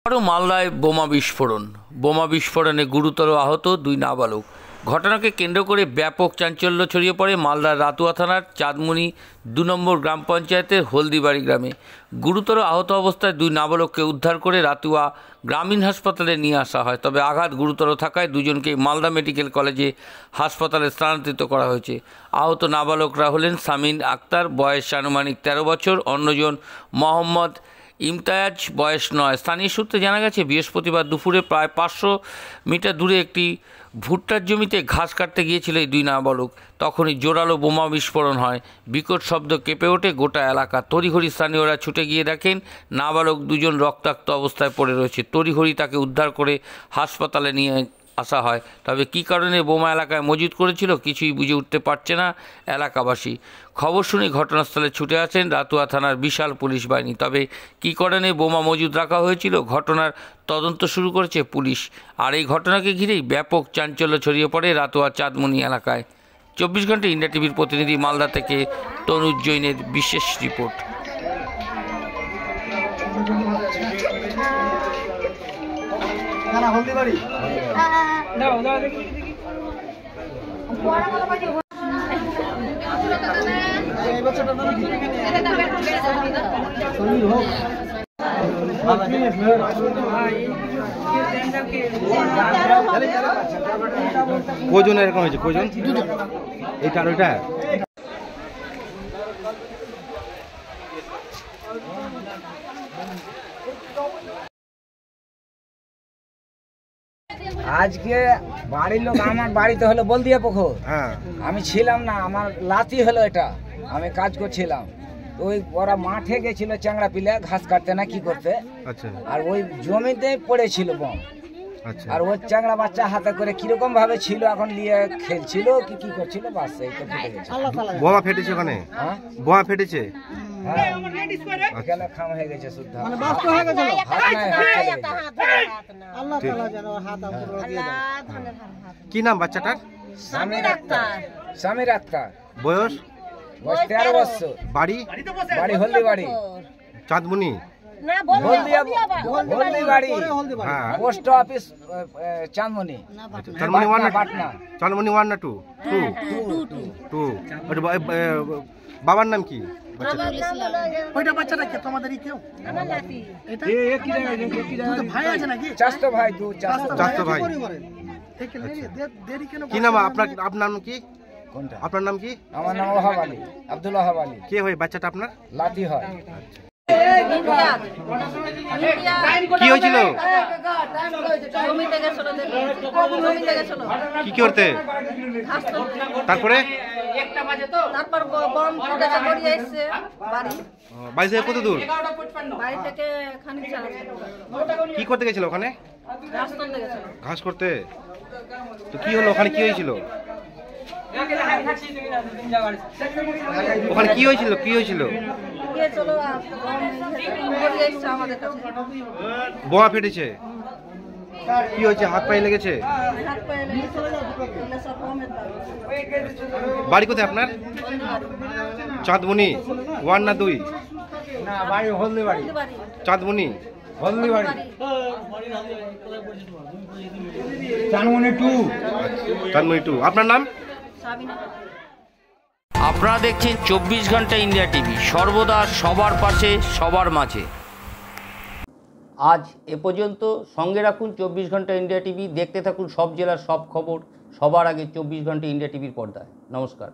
আরও মালদায় বোমা বিস্ফোরণে গুরুতর আহত দুই নাবালক। ঘটনাকে কেন্দ্র করে ব্যাপক চাঞ্চল্য ছড়িয়ে পড়ে মালদার রাতুয়া থানার চাঁদমুনি ২ নম্বর গ্রাম পঞ্চায়েতের হলদিবাড়ি গ্রামে। গুরুতর আহত অবস্থায় দুই নাবালককে উদ্ধার করে রাতুয়া গ্রামীণ হাসপাতালে নিয়ে আসা হয়, তবে আঘাত গুরুতর থাকায় দুজনকে মালদা মেডিকেল কলেজে হাসপাতালে স্থানান্তরিত করা হয়েছে। আহত নাবালকরা হলেন সামিন আক্তার, বয়স আনুমানিক ১৩ বছর, অন্যজন মোহাম্মদ ইমতায়াজ, বয়স ৯। স্থানীয় সূত্রে জানা গেছে, বৃহস্পতিবার দুপুরে প্রায় ৫০০ মিটার দূরে একটি ভুট্টার জমিতে ঘাস কাটতে গিয়েছিল এই দুই নাবালক। তখনই জোরালো বোমা বিস্ফোরণ হয়, বিকট শব্দ কেঁপে ওঠে গোটা এলাকা। তড়িঘড়ি স্থানীয়রা ছুটে গিয়ে দেখেন নাবালক দুজন রক্তাক্ত অবস্থায় পড়ে রয়েছে। তড়িঘড়ি তাকে উদ্ধার করে হাসপাতালে নিয়ে আসা হয়, তবে কী কারণে বোমা এলাকায় মজুত করেছিল কিছুই বুঝে উঠতে পারছে না এলাকাবাসী। খবর শুনে ঘটনাস্থলে ছুটে আসেন রাতুয়া থানার বিশাল পুলিশ বাহিনী। তবে কী কারণে বোমা মজুত রাখা হয়েছিল ঘটনার তদন্ত শুরু করেছে পুলিশ। আর এই ঘটনাকে ঘিরেই ব্যাপক চাঞ্চল্য ছড়িয়ে পড়ে রাতুয়া চাঁদমুনি এলাকায়। ২৪ ঘন্টা ইন্ডিয়া টিভির প্রতিনিধি মালদা থেকে তনুজ জৈনের বিশেষ রিপোর্ট। কজন এরকম হয়েছে? কজন? এইটা আর ওইটা? আজকে বাড়ির লোক আমার বাড়িতে হলো বলদিয়া পুকুর, আমি ছিলাম না, আমার লাতি হলো এটা, আমি কাজ করছিলাম। ওই ওরা মাঠে গেছিল চ্যাংড়া পিলে ঘাস কাটতে না কি করতে, আর ওই জমিতে পড়েছিল বোম। আর ওই চ্যাংড়া বাচ্চা হাতে করে কিরকম ভাবে ছিল, এখন নিয়ে খেলছিল কি করছিল, বাস এই তো ফুটে গেছে। বোমা ফেটেছে ওখানে? বোমা ফেটেছে, খাম হয়ে গেছে শুদ্ধ। কি নাম বাচ্চাটার? সামির আক্তার। বয়স? 13 বছর। বাড়ি? বাড়ি হলদিবাড়ি, চাঁদমুনি। Haldibari post office, Chandmuni. চাঁদমুনি 1 না 2? 2। বাবার নাম কি? ওইটা বাচ্চাটা কে তোমাদের? কেউ ভাই আছে নাকি? চাচতো ভাই। কি নাম আপনার নাম কি? আপনার নাম কি? আমার নাম ওহাব আলী, আব্দুল ওহাব আলী। কে হয় বাচ্চাটা আপনার? লাতি হয়। কি হয়েছিল? কি করতে? তারপরে বাড়ি থেকে কত দূর? কি করতে গেছিল ওখানে? ঘাস করতে। তো কি হলো ওখানে? কি হয়েছিল ওখানে? কি হয়েছিল? বোমা ফেটেছে। কি হয়েছে? হাত পায়ে লেগেছে? বাড়ি কোথায় আপনার? চাঁদমুনি 1 না 2? বাড়ি হলদিবাড়ি। চাঁদমুনি হলদিবাড়ি, চাঁদমুনি 2। আপনার নাম? আপনারা দেখছেন ২৪ ঘন্টা ইন্ডিয়া টিভি, সর্বদা সবার পাশে, সবার মাঝে। আজ এ পর্যন্ত। সঙ্গে রাখুন ২৪ ঘন্টা ইন্ডিয়া টিভি। দেখতে থাকুন সব জেলার সব খবর সবার আগে ২৪ ঘন্টা ইন্ডিয়া টিভির পর্দায়। নমস্কার।